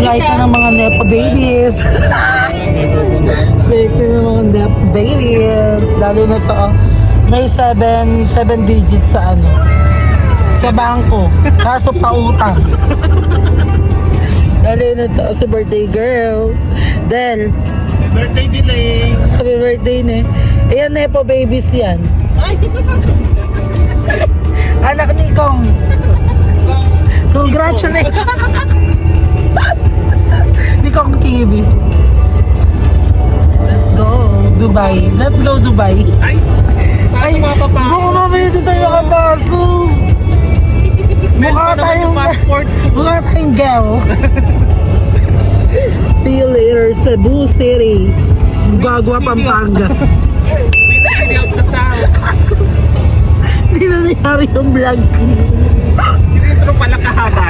Light na ng mga Nepo babies. Light na ng mga Nepo babies. Lalo na to, may 7 digits sa ano. Sa bangko. Kaso pautang. Lalo na to, sa birthday girl. Del. Birthday delay. Happy birthday na. Ayan, Nepo babies yan. Anak ni Kong. Congratulations. Ni Kong TV. Let's go Dubai. Let's go Dubai. Ay, mapapasok. Baka mamaya dito tayo makapasok. Mukha tayong passport. Mukha tayong girl. See you later, Cebu City. Gagwa, Pampanga. City of the South. Hindi na nangyari yung vlog ko. Intro pala kahaba.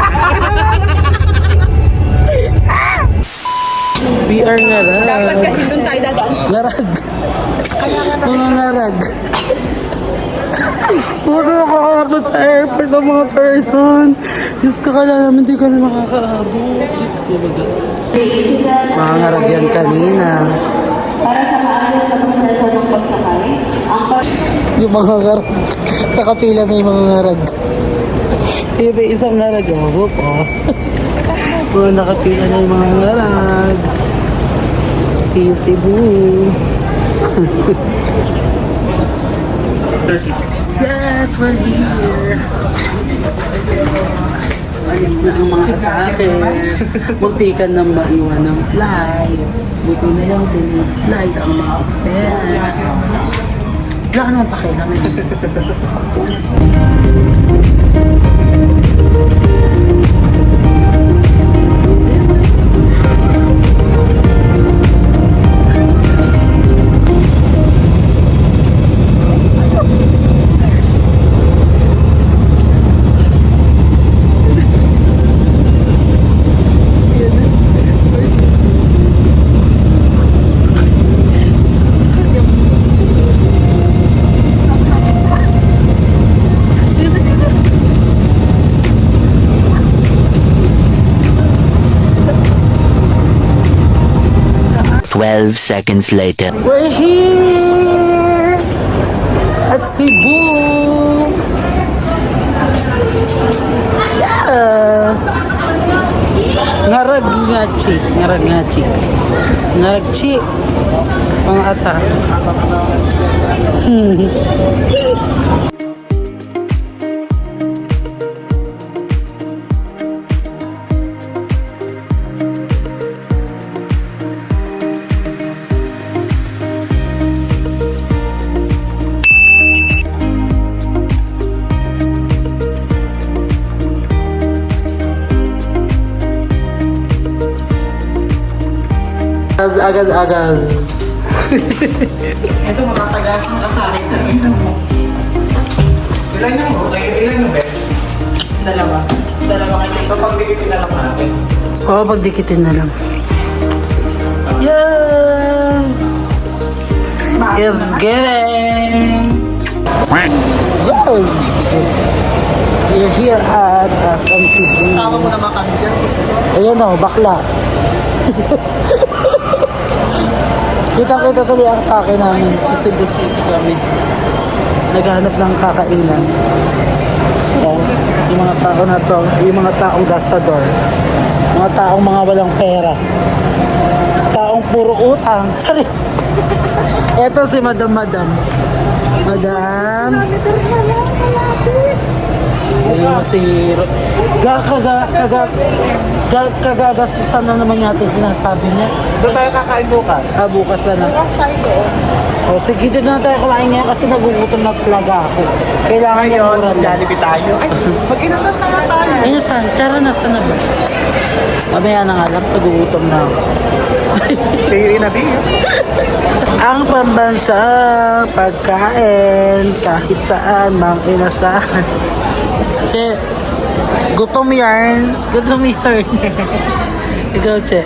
We are ngarag. Dapat kasi doon tayo dadaan. Ngarag. Mga ngarag. Huwag makakaabot sa airport ng mga person. Diyos ko, kala namin hindi kami makakaabot. Diyos ko, baga. Mga ngarag yan kanina. Para sa maayos na proseso ng pagsakay, Yung mga ngarag. Nakapila na yung mga ngarag. Iba isang ngarag. Oh, mga nakapila na yung mga ngarag. See you, Cebu. Yes, we're here. Alis na ang mga atake. Muntikan na maiwan ng flight. Buti na yung delete flight ang mga offset. Wala ka naman pakialam. Seconds later. We're here at Cebu. Yes. Ngarag ngachi, ngarag ngachi. Ngarag chi. Mga ata. Agaz. Ito matatagas ng kasali. Ilan na mo? Ilan na ba? Dalawa. Dalawa kayo. So pagdikitin na lang natin. Oo, pagdikitin na lang. Yes! Yes, giving! Yes! We're here at SMCB. Sama mo naman kami dyan. Ayan o, bakla. Kita tuloy ang atake namin sa Cebu City kami. Naghanap ng kakainan. So, yung mga tao na to, yung mga taong gastador, mga taong mga walang pera, taong puro utang. Sorry. Eto si Madam. Ayun si kagagastusan na naman yata sinasabi niya. Doon tayo kakain bukas. Bukas na lang. O sige, dito na tayo kumain ngayon kasi nagugutom na talaga ako. Kailangan yung Ngayon, mura lang. Jollibee tayo. Ay, mag-inasal na nga tayo. Ayun, tara na, saan na ba? Mamaya na nga lang, nagugutom na ako. Siri na din. Ang pambansang pagkain kahit saan, mang inasahan. Che, gutom yarn. Ikaw, Che.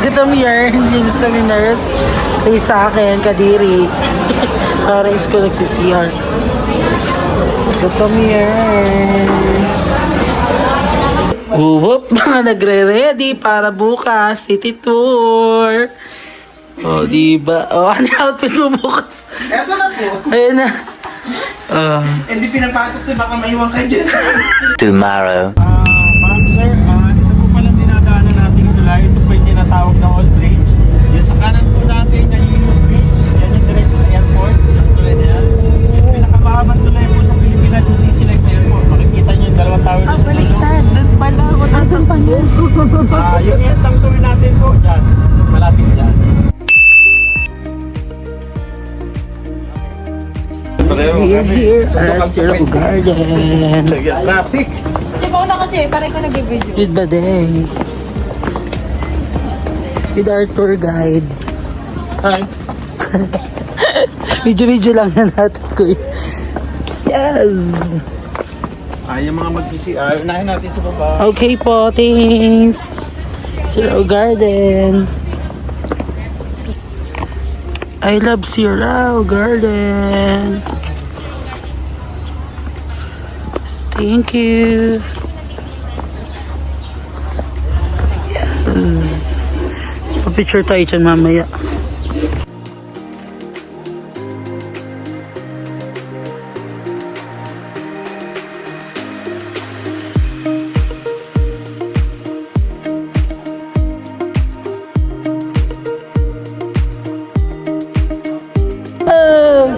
Gutom yarn, jeans na ni nurse. Kaya sa akin, kadiri. Parang ko nagsisiyar. Gutom yarn. Whoop, mga nagre-ready para bukas, city tour. O, diba? O, ano yung outfit mo bukas? Eto na po. Ayun na. Hindi pinapasok si baka maiwan kayo dyan. Tomorrow. Ma'am sir, ito po palang dinadaanan nating tulay. Ito po yung tinatawag na Old Bridge. Yung sa kanan po natin, yung Ilog Bridge. Yan yung diretso sa airport. Yung tulay na yan. Yung pinakamahabang tulay po sa Pilipinas, yung sisilay sa airport. Makikita nyo yung dalawang tower doon sa dulo. Doon pala ako. Doon pa niya. Yung entang tour natin po, dyan. Malapit dyan. We're here at Zero Garden. Traffic. Sipa ko na kasi, parang ko nag-video. With Badens. With our tour guide. Hi. Video lang na natin ko. Yes! Yung mga unahin natin sa baba. Okay po, thanks. Zero Garden. I love Zero Garden. Thank you. Yes. Pa-picture tayo dyan mamaya.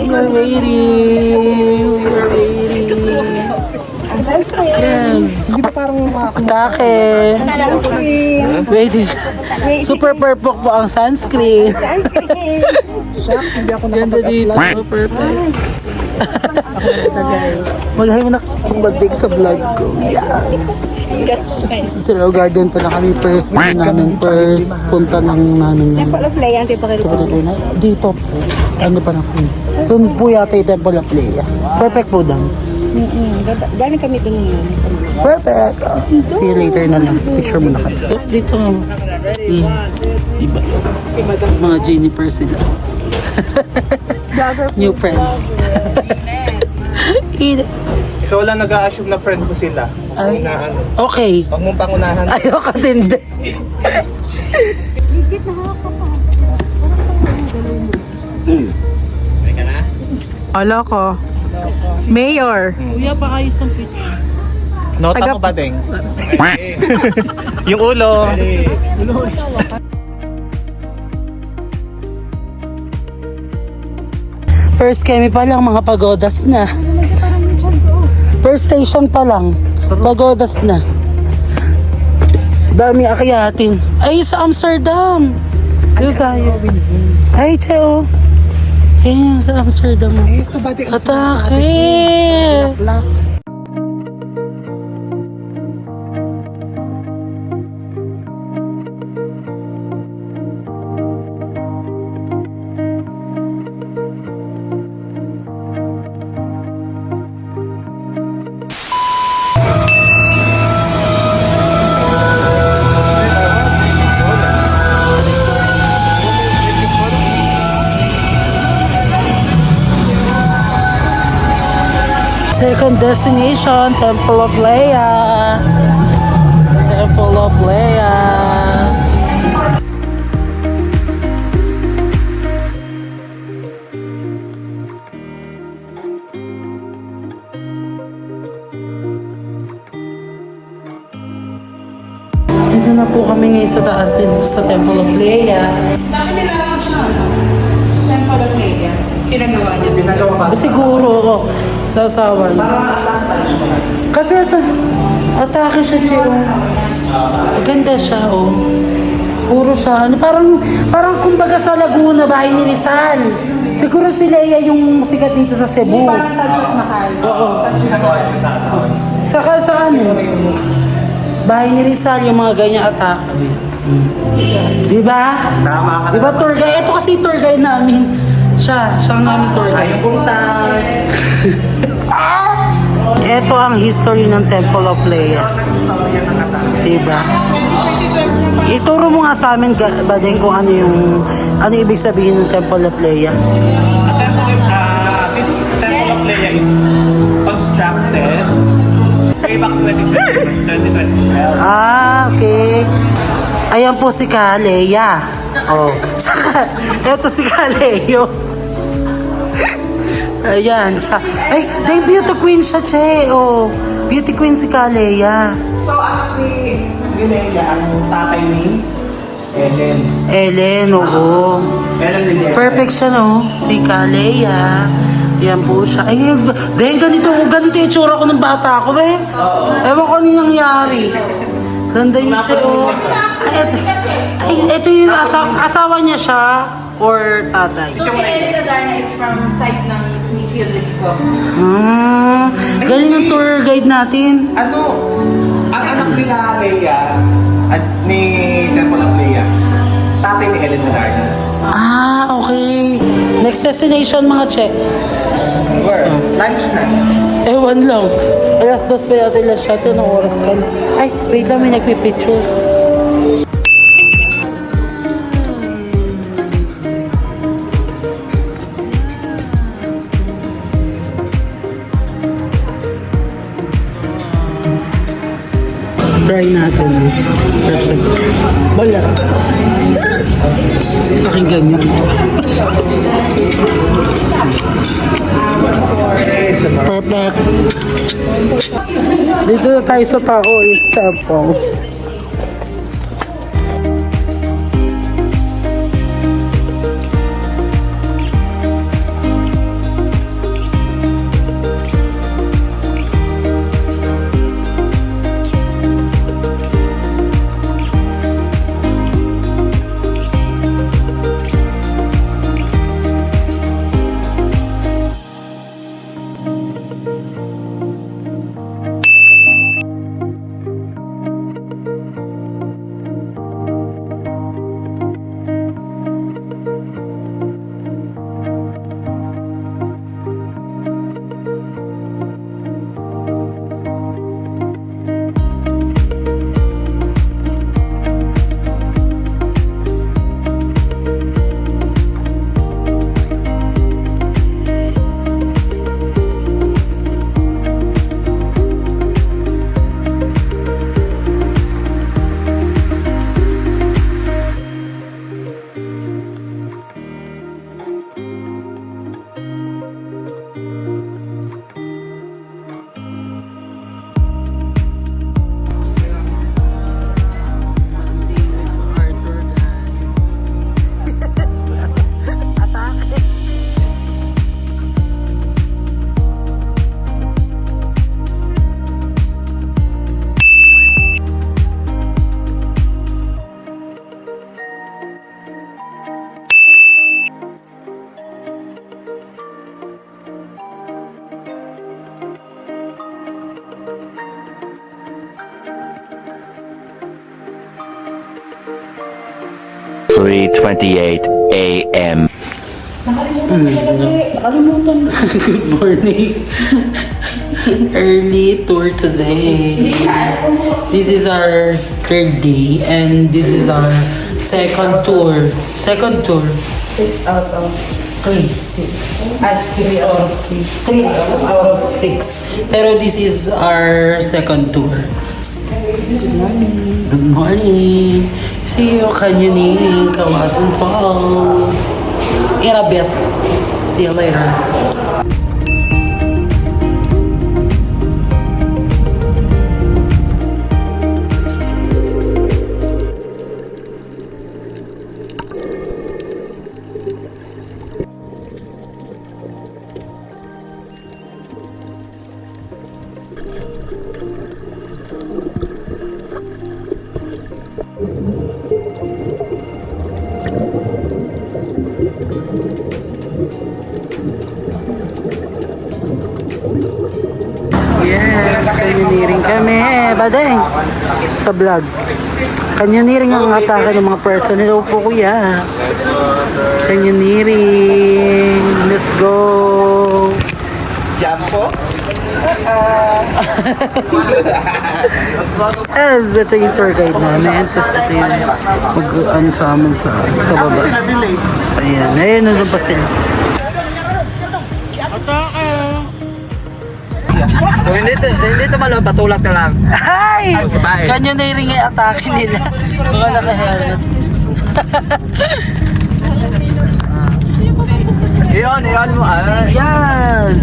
We're waiting. We're waiting. Yes. Di ba parang Atake. Waiting. Super purple po ang sunscreen. shucks, hindi ako Ganda dito. Perfect. Malahay mo nakakabagdig sa vlog ko. Yeah. Sa Zero Garden pala kami first punta ng namin. Temple of Lea, ang tipakil. Dito po. Ano pa na kami? Sunod po yata yung Temple of Lea. Perfect po daw. Galing kami dun yun. Perfect. See you later na lang. Picture mo na kami. Dito. Iba. Mga Jennifer sila. New friends. Ikaw lang nag-a-assume na friend mo sila. Ay. Na ano. Okay. Huwag mong pangunahan. Ayoko tindi. Legit na hawak ka pa. Alo ko. Mayor. Kuya, paayos ng picture. Nota Taga- mo ba, Deng? Yung ulo. First kemi pa lang, mga pagodas na. First station pa lang, pagodas na. Dami akyatin. Ay, sa Amsterdam. Dito tayo. Ay, Cheo. Ayun, sa Amsterdam. Ito ba, Deng? Atake! Second destination, Temple of Lea. Temple of Lea. Dito na po kami ngayon sa taas sa Temple of Lea. Bakit nilaman siya, ano? Temple of Lea. Pinagawa niya. Pinagawa ba? Siguro, sa asawa niya. Kasi sa atake siya, Cheo. Maganda siya, oh. Puro siya. Ano, parang kumbaga sa Laguna, bahay ni Rizal. Siguro si Lea yung sikat dito sa Cebu. Parang touch of mahal. Oo. Saka sa ano? Bahay ni Rizal, yung mga ganyan atake. Diba? Tama ka. Diba tour guide? Ito kasi tour guide namin. Siya ang namin tour guide. Ayun punta. Ito ang history ng Temple of Lea. Diba? Ituro mo nga sa amin, Badeng, kung ano ibig sabihin ng Temple of Lea. This Temple of Lea is constructed Way back 2012. Ah, okay. Ayan po si Kalea. Oh. Ito si Kaleo. Ayan siya. Ay, dahil beauty queen siya, che. Oh. Beauty queen si Kalea. So, anak ni Leia, ang tatay ni Ellen. Ellen, oo. Ellen de Jenner. Perfect siya, no? Si Kalea. Yan po siya. Ay, dahil ganito yung itsura ko ng bata ko, eh. Ewan ko ano nangyari. Ganda yung itsura. Oh. Ay, ito yung asawa niya siya or tatay. So, si Elena Darna is from site ng Midfield Ligo. Ah, galing ang tour guide natin. Ano? Ang anak nila Leia at ni Temple of Leia, tatay ni Ellen Darna. Ah, okay. Next destination, mga che. Where? Lunch na. Ewan lang. Alas 2 pa yata lang siya. Anong oras pa? Ay, wait lang, may nagpipicture. Try natin. Perfect. Bala. Aking ganyan. Perfect. Dito na tayo sa Tao is Temple. (3:28 a.m.) Good morning. Early tour today. This is our third day and this is our second tour. Second tour. 6 out of 3. 6. At 3 out of 3 out of 6. Pero this is our second tour. Good morning. See you canyoning, Kawasan Falls. In a bit. See you later. Yes, canyoneering kami. Badeng, sa vlog. Canyoneering ang atake ng mga person. Hello po kuya. Canyoneering. Let's go. Jump po? As ito yung tour guide namin. Tapos ito yung mag-ano sa amin sa baba. Ayan, ayun, nandun pa sila. Kung hindi tumalo, patulak ka lang. Ay! babae. Canyoneering ay atake nila. Mga naka-helmet. Iyon mo. Yan!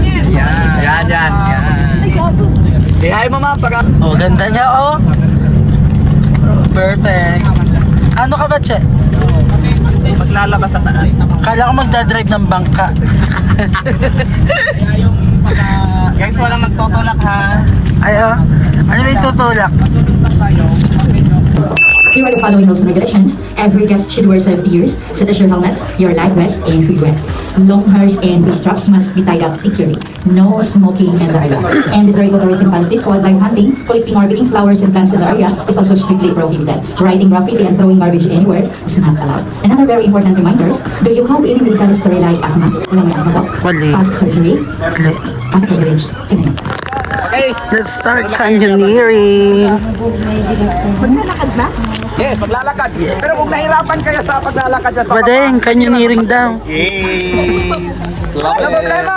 Yan. Ihay mo ma'am, pag... Oh, ganda niya, oh. Perfect. Ano ka ba, Che? Maglalabas sa taas. Kala ko magdadrive ng bangka. Guys, walang magtutulak ha. Ay, oh. Ano ba yung tutulak? Here are the following rules and regulations. Every guest should wear safety ears, set your helmet, your life vest, and hood wrap. Long hairs and wrist straps must be tied up securely. No smoking in the area. And these are ecotourism policies. Wildlife hunting, collecting or picking flowers and plants in the area is also strictly prohibited. Writing graffiti and throwing garbage anywhere is not allowed. Another very important reminders, do you have any medical history like asthma? Wala may asthma po? Wali. Past surgery? Past surgery. Sige. Okay. Let's start canyoneering. Yes, maglalakad. Pero kung nahirapan kayo sa paglalakad dyan, Badeng, canyoneering daw. yes. Wala problema.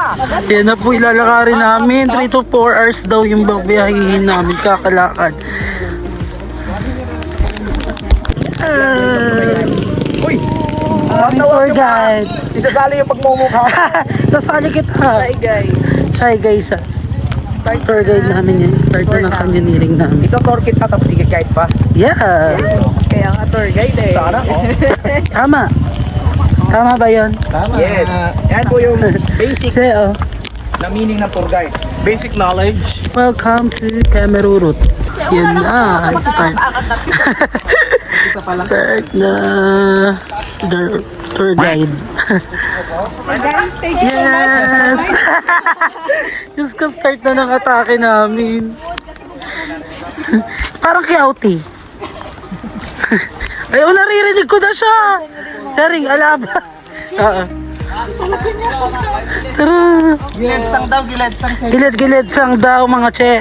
Yan na po ilalakarin namin. 3 to 4 hours daw yung babiyahin namin kakalakad. Uy, Aming tour guide. isasali yung pagmumukha. Sasali kita. Shy guy siya. Tour guide namin yan. Start na ng canyoneering namin. Ito, tour kita tapos i-guide pa. Yes! Kaya nga tour guide eh. Sana, oh. Tama. Tama ba yun? Yes. Yan po yung basic Kasi, oh. na meaning ng tour guide. Basic knowledge. Welcome to Camerurut. Yun na. Start. Start na. The tour guide. Guys, thank you so much. Yes! Diyos ko, start na ng atake namin. Parang kiauti. Ayun, naririnig ko na siya. Daring, alaba. Oo. Tara. Giledsang daw, giledsang. Gilid-gilid sang daw, mga che.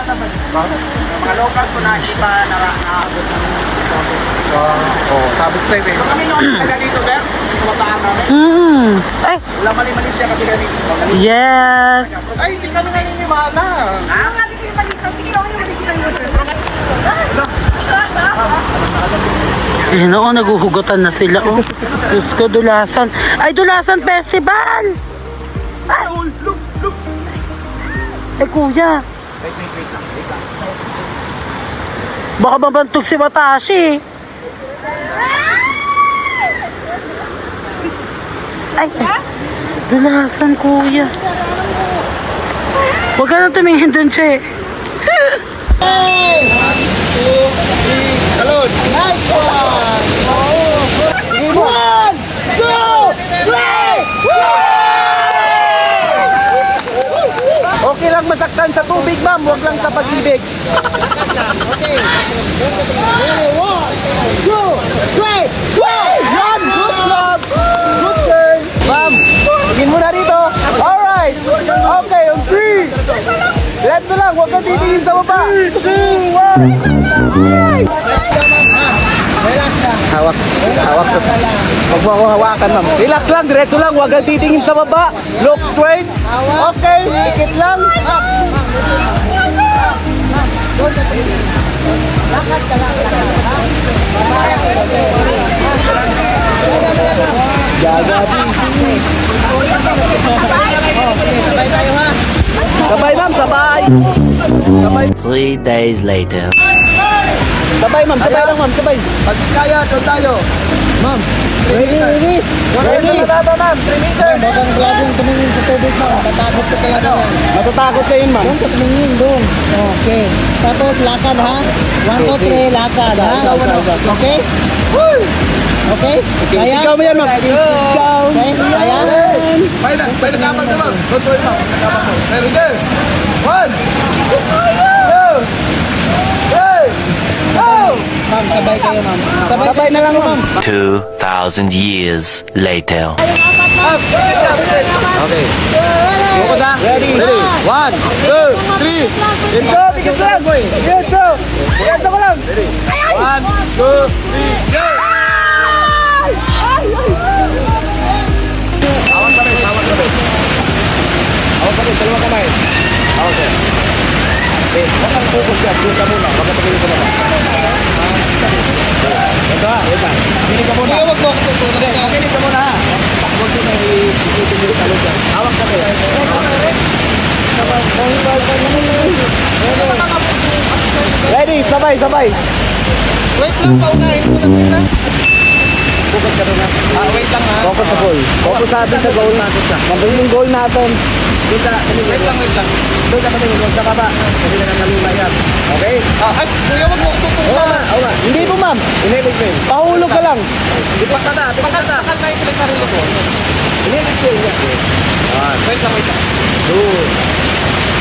Mga local po na hindi pa nakaabot ng oh, sabi ko sa'yo eh. Kami noon taga dito, sir. Kumataan namin. Ay, Wala mali-mali siya kasi ganito. yes. Ay, hindi kami naniniwala. Ayun ako, naguhugutan na sila. Oh. Diyos ko, Dulasan. Ay, Dulasan Festival! Ay, ay kuya. Baka mabantog si Watashi. Ay, Dulasan kuya. Huwag ka na tumingin dun, che. Salud! Nice one! Sige mo! 1, 2, 3! Okay lang masaktan sa tubig, ma'am. Huwag lang sa pag-ibig. Okay. 1, 2, 3, 4! Yan! Good job! Good turn! Ma'am, tingin mo na rito. Alright! Okay, on 3! Diretso lang, huwag kang titingin sa baba. 3, 2, 1! Hawak. Hawak sa... Huwag mo ako hawakan, ma'am. Relax lang, diretso lang, huwag kang titingin sa baba. Look straight. Okay, tikit lang. Sabay, ma'am, sabay. Sabay. 3 days later. Sabay, ma'am, sabay lang, ma'am, sabay. Pag di kaya, doon tayo. Ma'am, ready? Ready? Ma'am, 3 meters. Huwag kang gagawin tumingin sa tubig, ma'am. Matatakot ka talaga. Matatakot kayo, ma'am. Doon ka tumingin, doon. Okay. Tapos, lakad, ha? 1, 2, 3, lakad, ha? Okay? Okay? Kaya? Sigaw mo yan, ma'am. Sigaw. Okay? Kaya? May nakapan ka, ma'am. Control, ma'am. Nakapan mo. Very good. 1, 2, 3, go! Ma'am, sabay kayo, ma'am. Sabay na lang, ma'am. 2,000 years later. Okay. Focus ha? Ready? 1, 2, 3. Dito, tigil lang. Dito. Dito ko lang. 1, 2, 3, go! Hawak kami, hawak kami. Kapit, dalawang kamay. Ako, sir. Okay, huwag kang focus yan. Doon ka muna. Huwag ka tumingin ka muna. Ito ha, ito. Makinig ka muna. Huwag mo ako tutulog. Makinig ka muna ha. Huwag mo na i-isipin yung talog yan. Hawak ka kayo. Ready, sabay, sabay. Wait lang, paunahin mo lang nila. Focus ka na. Wait lang ha. Focus sa goal. Focus natin sa goal. Magaling yung goal natin. Dito, wait lang. Doon ka kami, huwag ka baba. Kasi na nakalula yan. Okay? Ay, kuya, wag mo tutulog. Oo nga. Hindi po, ma'am. Inibig ko. Pahulog ka lang. Pakal na yung pinagkarilo ko. Inibig ko yan. Wait lang. 2,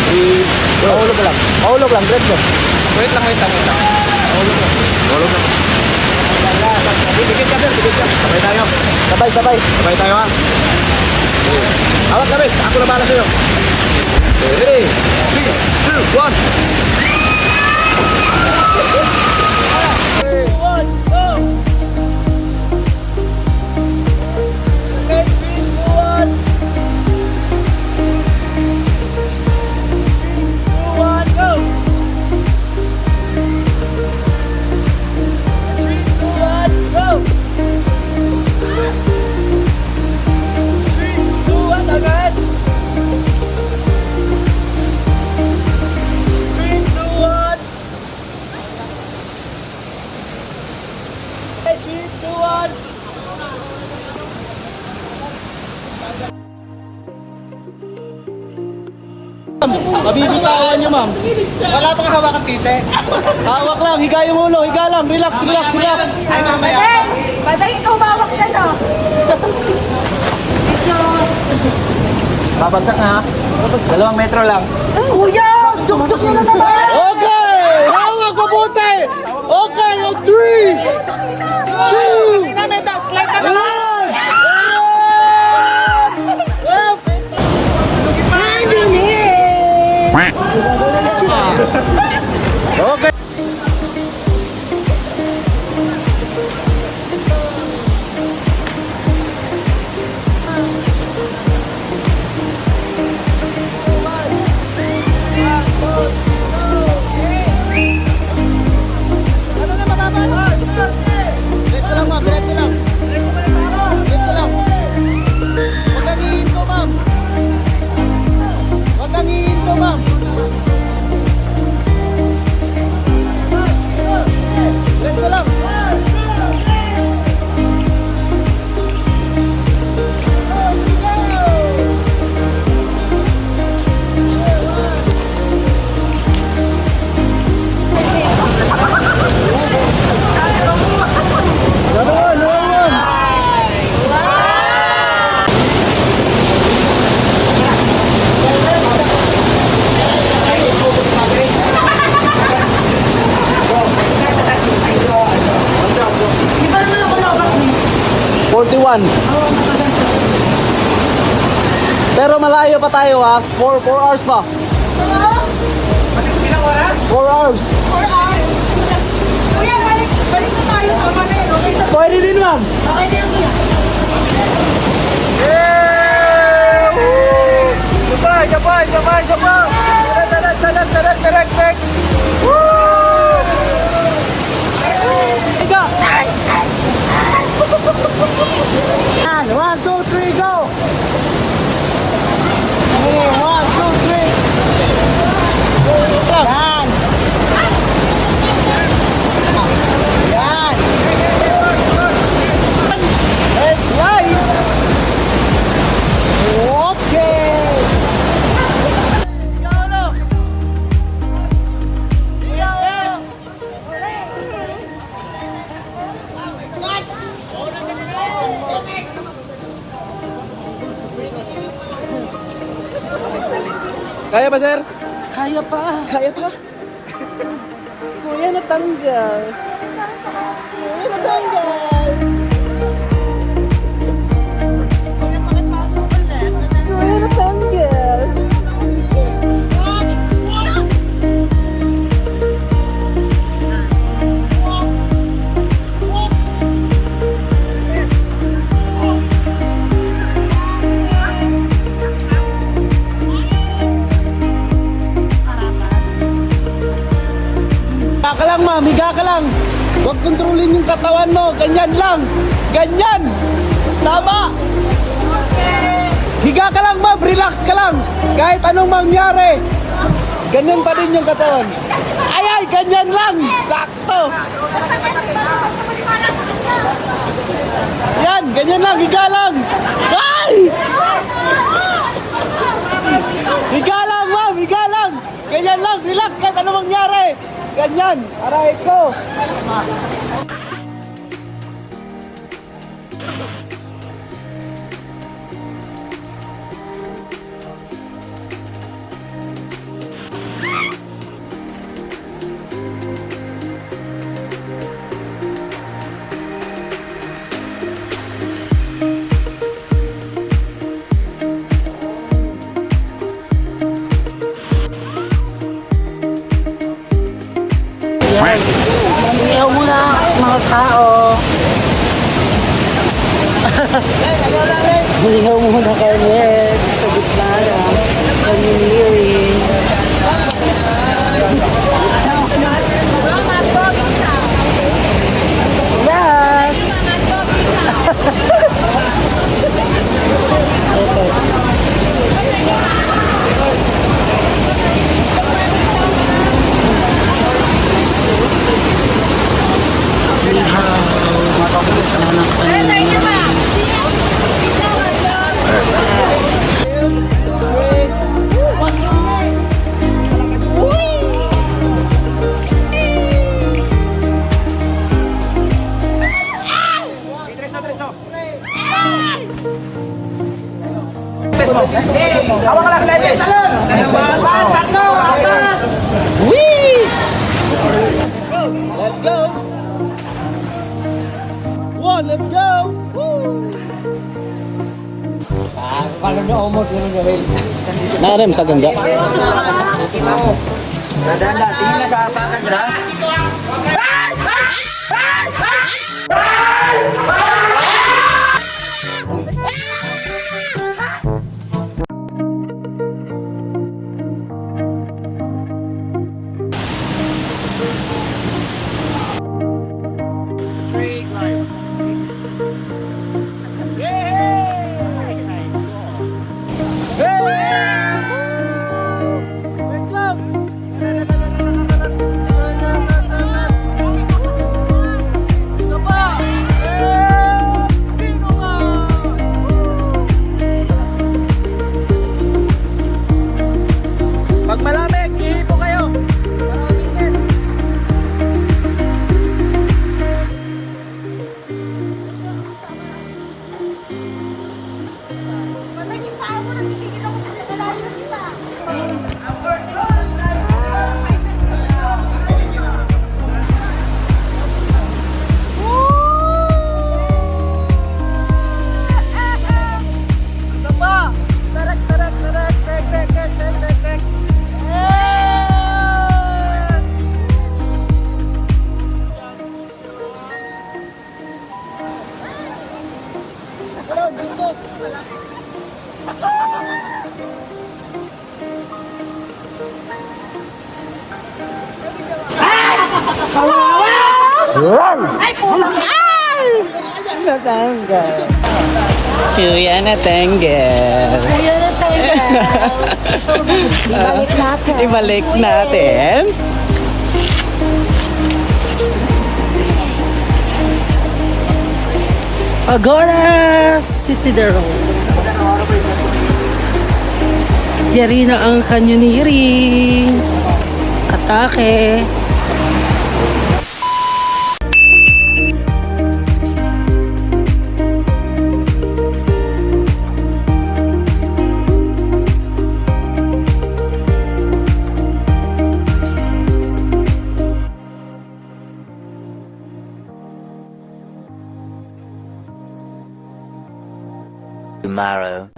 3, pahulog ka lang. Pahulog lang, diretso. Wait lang. Pahulog lang. Dikit ka, sir. Sabay tayo. Sabay tayo, ha. Awat ka, bes. Ako na bahala sa'yo. Ready? 3, 2, 1. Mabibitawan nyo, ma'am. Wala pang hawakan tite. Hawak lang, higa yung ulo, higa lang. Relax. Ay, mamaya. Madaling tumawak ka na. Babagsak na, ha? 2 metro lang. Kuya, juk-juk nyo na naman. Okay! Hawak mabuti! Okay, 3, 2, 1! Okay. Pero malayo pa tayo, ha? 4 hours pa. 4 hours. Kuya, balik na tayo sa Manero. Pwede din, ma'am. Okay na yan, kuya. Sabay. Direct. Woo! Higa. 1, 2, 3, go! 1, 2, 3. Yan! Let's slide! Okay! Kaya ba, sir? Kaya pa. Kuya, natanggal. Kuya, natanggal. ma'am. Higa ka lang. Huwag kontrolin yung katawan mo. Ganyan lang. Ganyan. Tama. Higa ka lang, ma'am. Relax ka lang. Kahit anong mangyari. Ganyan pa rin yung katawan. Ay, ganyan lang. Sakto. Yan, ganyan lang. Higa lang. Ay! Higa lang, ma'am. Higa lang. Ganyan lang. Relax kahit anong mangyari. Ganyan. Aray ko. Yan. Mandiyaw muna mga tao. Mandiyaw muna kami sa gitna ng canyoneering. Yes! Hawak lang, Levis. Tatlo, apat. Let's go. One, let's go. Narem sa gangga. Dadanda, tingin na sa apakan sila. Pag malamig, ihipo kayo. Para mabingin. Isa pa. Tarak, tarak, tarak. Tek, tek, tek, tek, tek, tek. Hello, Vincent. Natanggal. Kuya natanggal. Kuya na tayo. Ibalik natin. Ibalik natin. Agora City the Road. Yari na ang canyoneering. Atake. Tomorrow.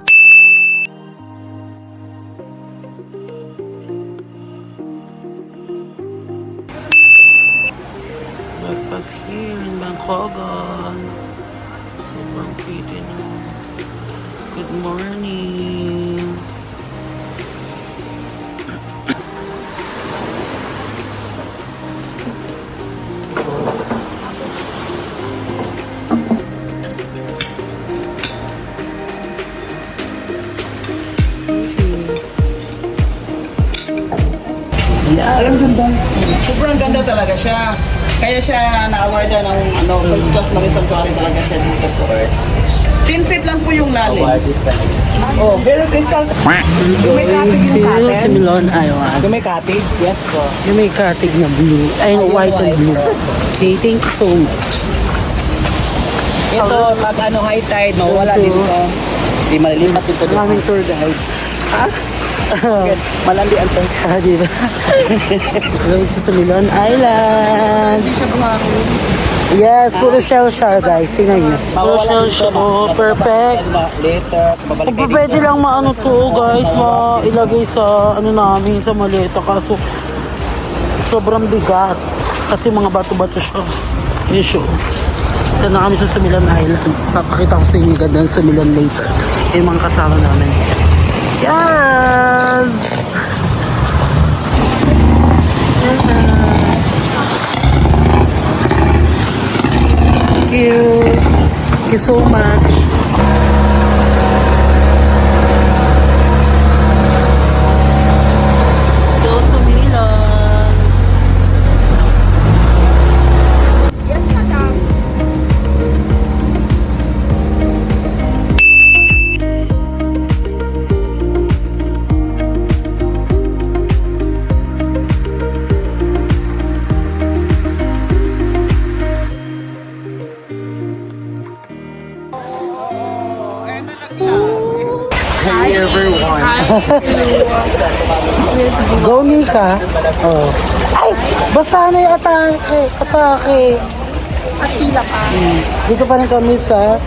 Breakfast here in Bangkogan. Sobrang pretty na. Good morning. Yan. Ang ganda. Sobrang ganda talaga siya. Kaya siya na-awardan ng first class Marine Sanctuary talaga siya dito po. 10 feet lang po yung lalim. Oh, very crystal. Going to Similon Island. May cottage? Yes po. Yung may cottage na blue. Ay, white and blue. Okay, thank you so much. Ito, pag high tide, mawala dito. Di malilipat dito. Maraming tour guide. Malandi ang tong. Di ba? Going to Similon Island. Yes, puro shell siya guys. Tingnan niyo. Puro shell siya. Oh, perfect. Later, babalik Kung pwede lang maano to guys, mailagay sa ano namin, sa maleta. Kaso sobrang bigat. Kasi mga bato-bato siya. Yun siya. Ito na kami sa Samilan Island. Papakita ko sa inyo ganda ng Samilan later. Yung mga kasama namin. Yes! Thank you. Thank you so much. Go Samilan. Hi everyone. Go Nika. Oh. Ay, basta na yung atake. Atake. At pila pa. Dito pa rin kami sa...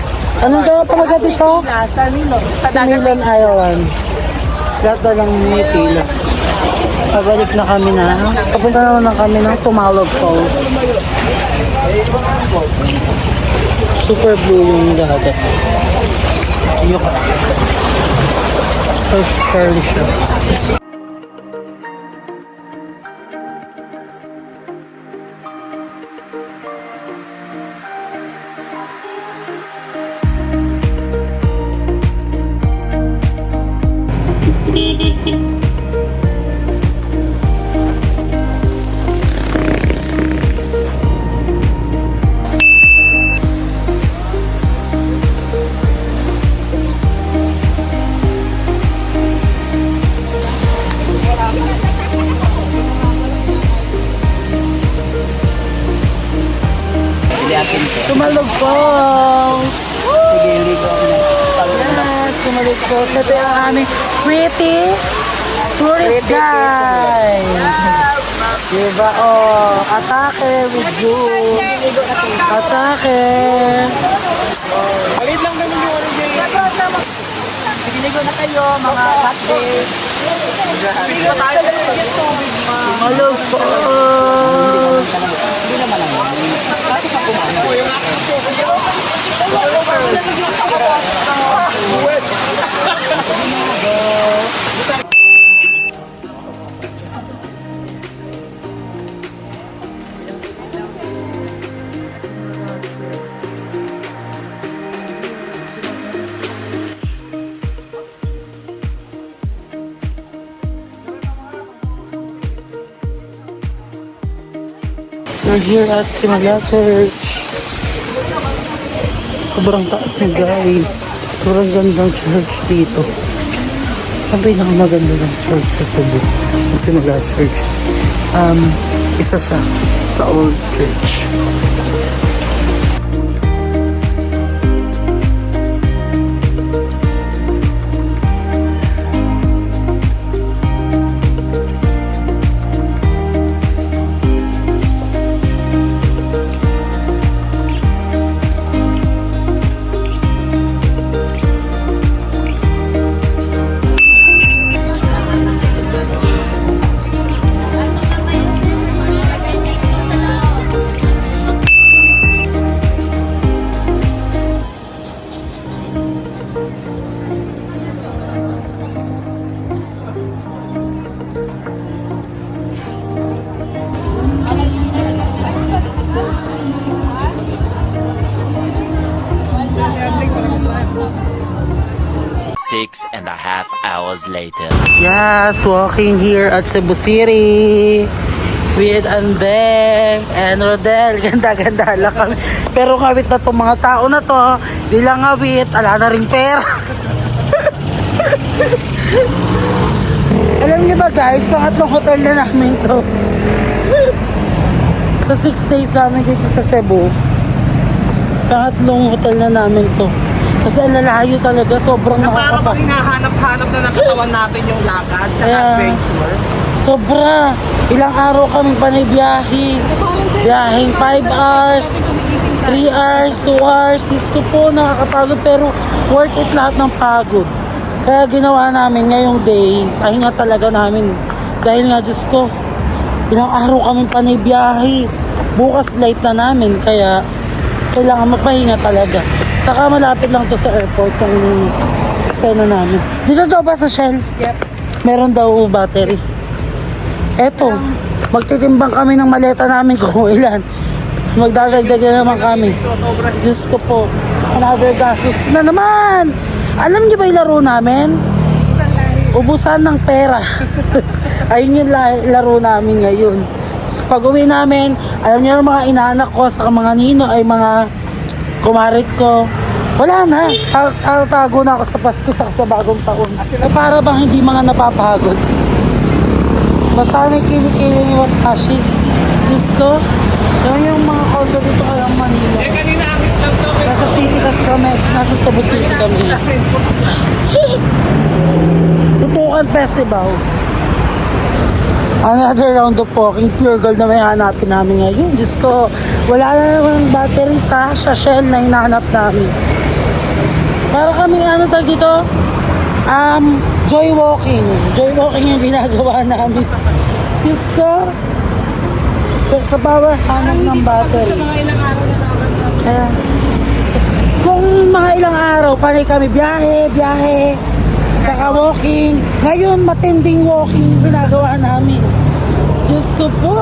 Anong daw pamagat dito? Sa Nilo. Sa Milan Island. Lahat na lang may pila. Pabalik na kami na. Papunta naman na kami ng Tumalog Falls. Super blue yung dagat. Ayok. First curly siya. Tumalog Falls! Sige, ligo ako na. Yes, Tumalog Falls. Ito yung aming pretty tourist guide. Diba? Oh, atake with June. Atake. Palit lang naman yung ano dyan. Sige, ligo na kayo, mga hot days. Ligo tayo. Tumalog Falls. Hindi naman lang. Kasi pa kumano. We're here at Simala Church. Sobrang taas niya guys. Sobrang gandang church dito. Ang pinakamaganda ng church sa Cebu. Sa Simala Church. Isa siya sa old church. 6.5 hours later. Yes, walking here at Cebu City with Andeng and Rodel. Ganda-ganda lang kami. Pero ngawit na itong mga tao na to, di lang ngawit, ala na rin pera. Alam niyo ba guys, pangatlong hotel na namin to. Sa 6 days namin dito sa Cebu, pangatlong hotel na namin to. Kasi ang lalayo talaga, sobrang nakakapa. Parang hinahanap-hanap na ng katawan natin yung lakad sa Kaya, adventure. sobra. Ilang araw kami panay biyahe. Biyaheng 5 hours, 3 hours, 2 hours. Gusto po, nakakapagod pero worth it lahat ng pagod. Kaya ginawa namin ngayong day, pahinga talaga namin. Dahil nga, Diyos ko, ilang araw kami panay biyahe. Bukas flight na namin, kaya kailangan magpahinga talaga. Saka malapit lang to sa airport yung eksena namin. Dito daw ba sa Shell? Yep. Meron daw battery. Eto, magtitimbang kami ng maleta namin kung ilan. Magdadagdag na naman kami. Diyos ko po, another gastos na naman. Alam niyo ba yung laro namin? Ubusan ng pera. Ayun yung laro namin ngayon. So, pag uwi namin, alam niyo mga inaanak ko sa mga nino ay mga kumarit ko. Wala na. Tatago na ako sa Pasko sa bagong taon. Para bang hindi mga napapagod. Basta na kilikili ni Watashi. Diyos ko. Yan yung mga condo dito kayang Manila. Kanina akit lang to. Nasa City kasi kami. Nasa Cebu City kami. Tutukan Festival. Another round of walking, pure gold na may hanapin namin ngayon. Diyos ko, wala na naman battery sa Shell na hinahanap namin. Para kaming ano tag dito? Joy walking. Joy walking yung ginagawa namin. Diyos ko, kapower hanap ng battery. Kaya, kung mga ilang araw, panay kami biyahe, saka walking. Ngayon, matinding walking yung ginagawa namin. Diyos ko po.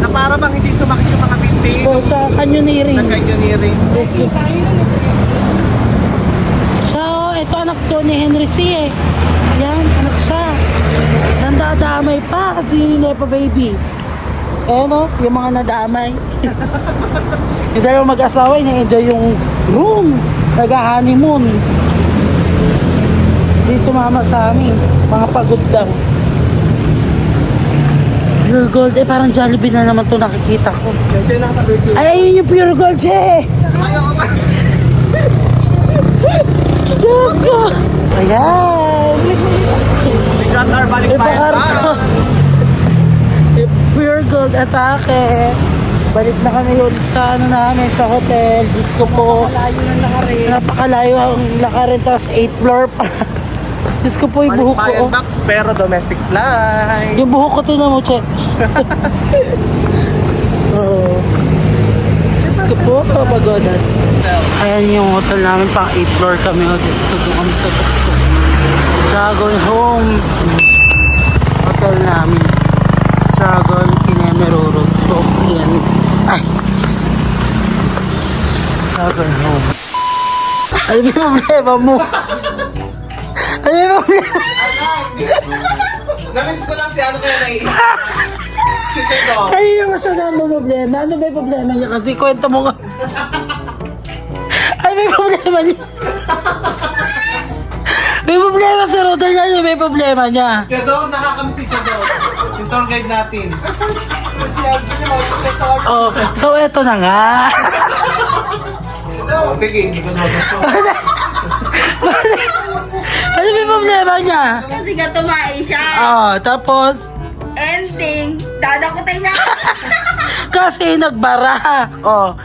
Na para bang hindi sumakit yung mga binti. So, sa canyoneering. Nag-canyoneering. Diyos ko. So, ito anak to ni Henry C. Yan, anak siya. Nandadamay pa kasi yung Nepa baby. Eh no, yung mga nadamay. Yung dalawang mag-asawa, ina-enjoy yung room. Nag-honeymoon. Hindi sumama sa amin. Mga pagod lang. Pure gold. Eh, parang Jollibee na naman to nakikita ko. Ay, ayun yung pure gold, eh. Diyos ko. Ayan. We got our balik Ipakar ko. Pure gold atake. Balik na kami ulit sa ano namin, sa hotel. Diyos ko po. Napakalayo ang lakarin. Tapos 8th floor pa. Diyos ko po yung buhok ko. Balikbayan box pero domestic flight. Yung buhok ko, tinan mo, check. Oo. Diyos ko po, pagodas. Ayan yung hotel namin, pang 8th floor kami. O, Diyos ko, doon kami sa Dragon Home. Hotel namin. Dragon Kinemero Road. So, yan. Ay. Dragon Home. Ay, may problema mo. Ay, may problema. Namiss ko lang si ano kaya naiisip. Si Tito. Ay, naman siya na may problema. Ano ba yung problema niya? Kasi kwento mo nga. Ay, may problema niya. May problema si Rodel niya. Ano may problema niya? Tito, nakakamiss si Tito. Yung tour guide natin. Kasi sabi niya, mag-check out. Oh, so eto na nga. Oh, sige, hindi ko na gusto. Ano may problema niya? Kasi nga tumae siya. Oh, tapos, Ending, dadakutin niya. kasi nagbara. Oh,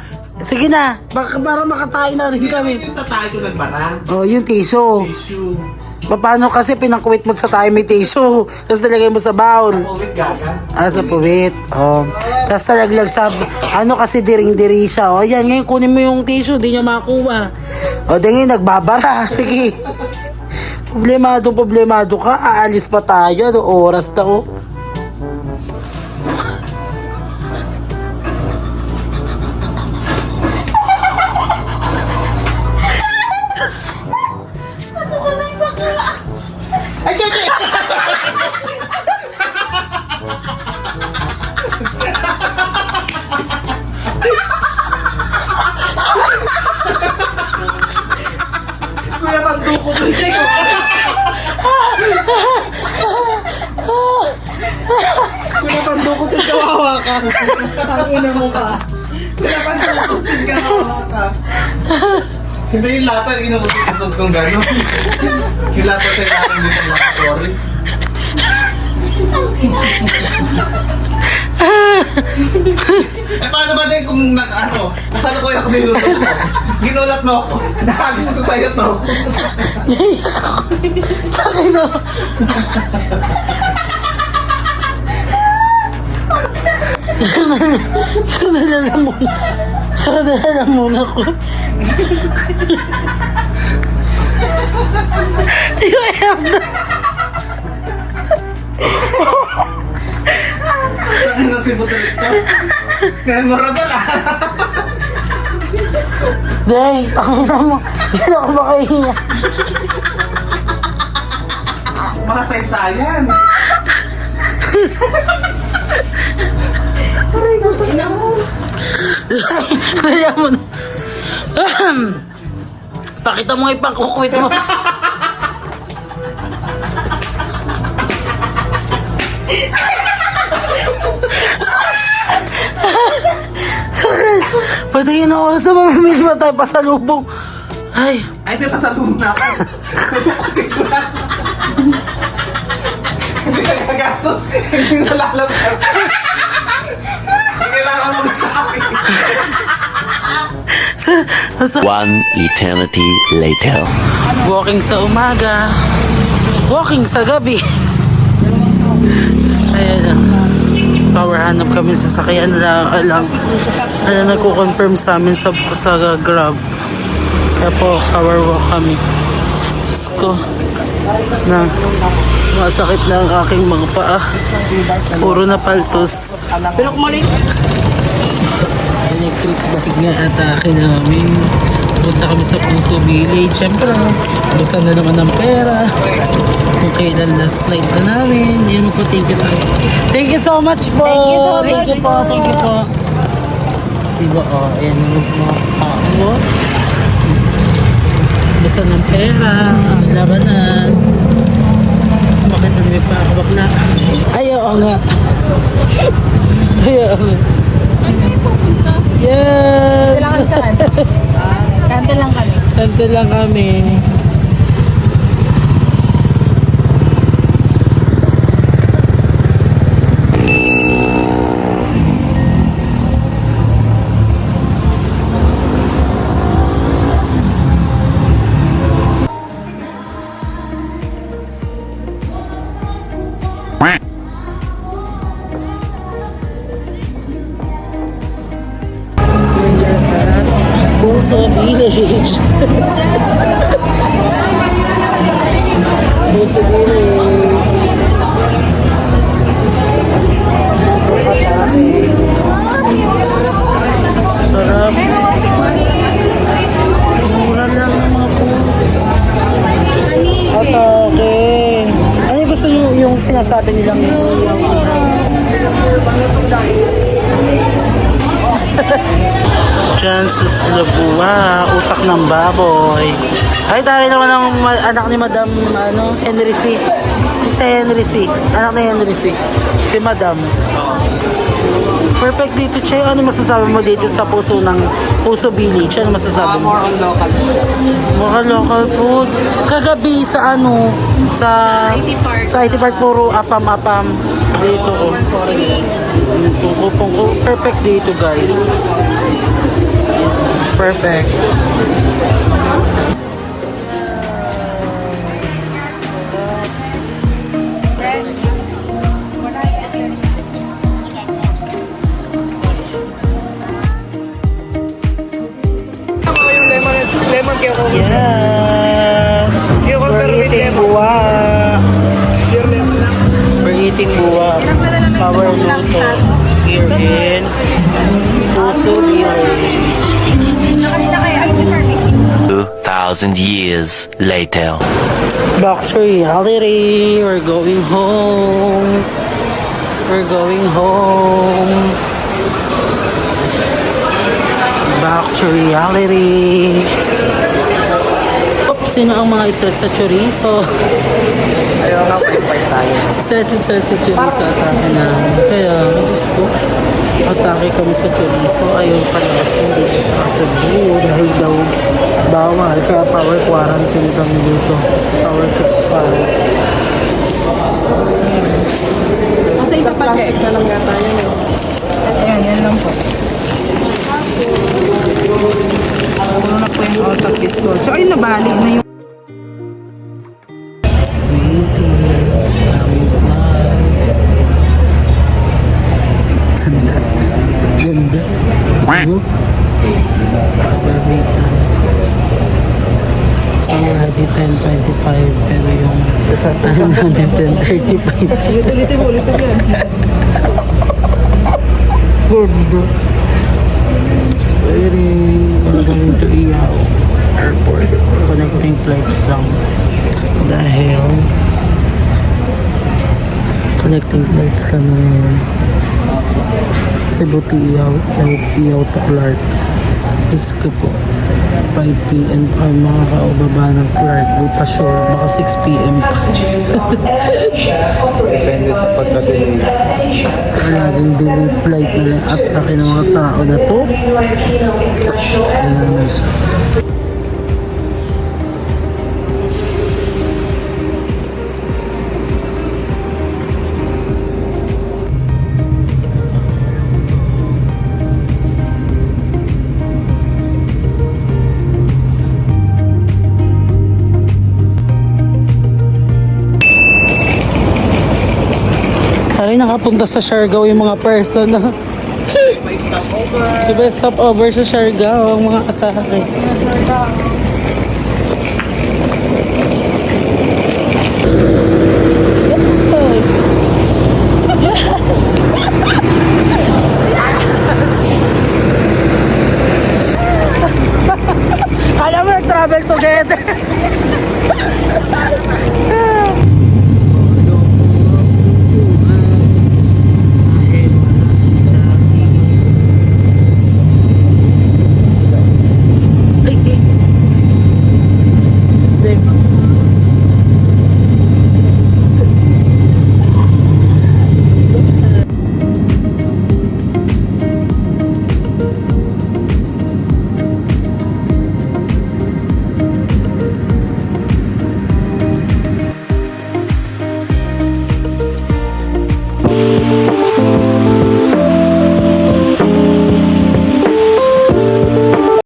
sige na. Para makatayo na rin kami. Yung sa tayo ko nagbara. Oh, yung tissue. Issue. Paano kasi pinangkuwit mo sa tayo may tissue. Tapos nilagay mo sa bowl. Covid gaga. Sa puwit. Oh. Tapos talaglag sa, ano kasi diring-diri siya. O, yan, ngayon kunin mo yung tissue, di niya makuha. O, di ngayon, nagbabara. Sige. Problemado ka. Aalis pa tayo. Ano oras na, oh. Ang ina mo ka. Pinapansin ka na Hindi yung lata, yung inuusog kong gano'n. Yung lata tayo natin dito ng laboratory. Paano ba din kung nasaan ko yung niluto mo? Ginulat mo ako. Nakagis ko sa'yo to. Takay na. Sadala lang muna ko. Yung erda. Ang nasibot ulit to. Memorable ah. Day, pakita mo. Hindi ako makahinga. Makasaysayan. Kaya mo na. Pakita mo nga ipangkukwit mo. Patingin ang oras na mamimili ba tayo pasalubong. Ay, Ay, may pasalubong na ako. Nabukutin ko lang. Hindi nagagastos. Hindi nalalabas. Hindi kailangan mo sa akin. One eternity later. walking sa umaga, walking sa gabi. Ayan. Power hanap kami sa sakyan na alam. Nagko-confirm sa amin sa Grab. Kaya po, power walk kami. Diyos ko. Na, masakit na ang aking mga paa. Puro na paltos. Pero kumalik. Electric bike nga atake namin. Punta kami sa Puso Village. Siyempre, basta na naman ng pera. Kung kailan last night na namin. Yan po, thank you. Thank you so much po. Thank you po. Thank you po. Diba, oh, ayan naman sa mga kao. Basta ng pera. Ang labanan. Sumakit na may pakabak na. Ay, oo nga. Ay, oo nga. Yes! Kailangan saan? Kante lang kami. Kante lang kami. Puso Village. Puso Village. Atake. Sarap. Mura lang ng mga food. Atake. Ano yung gusto nyo yung sinasabi nilang yung Chances Labua, utak ng baboy. Ay, dahil naman ang anak ni Madam Henry C. Si Henry C. Anak ni Henry C. Si Madam. Perfect dito, Che. Ano masasabi mo dito sa Puso Village? Ano masasabi mo? More on local. Mga local food. Kagabi sa sa IT Park puro apam-apam dito. Perfect dito, guys. Perfect. Lemon kaya ko. Yes. We're eating buwa. We're eating buwa. Power luto. Here in Puso Village. 2,000 years later. Box reality. We're going home. We're going home. Back to reality. Oops, sino ang mga isa sa chorizo? Ayun Stress sa chorizo atake namin. Kaya, Diyos ko, atake kami sa chorizo. Ayaw palabasin dito sa Cebu. Dahil daw bawal. Kaya power quarantine kami dito. Power fixed pa. Kasi isa pa, check. Na lang gata yun. Ayan, yan lang po. Puno na po yung out of this world. So, ayun, nabali na yung Ganda. Ano? Wait lang. So, already 10:25 pero yung ano namin 10:35. ulitin mo yan. Gordo. We're going to Iao Airport. Connecting flights lang. Dahil connecting flights kami ngayon. Cebu to Iao, Iao to Clark. Diyos ko po. 5 p.m. pa ang mga kaubaba ng Clark. Di pa sure. Baka 6 p.m. pa. Depende sa pagka-delay. Laging delay flight na lang at akin ng mga tao na to. Ayan na siya. Ay, nakapunta sa Siargao yung mga person na may stopover sa Siargao ang mga atake.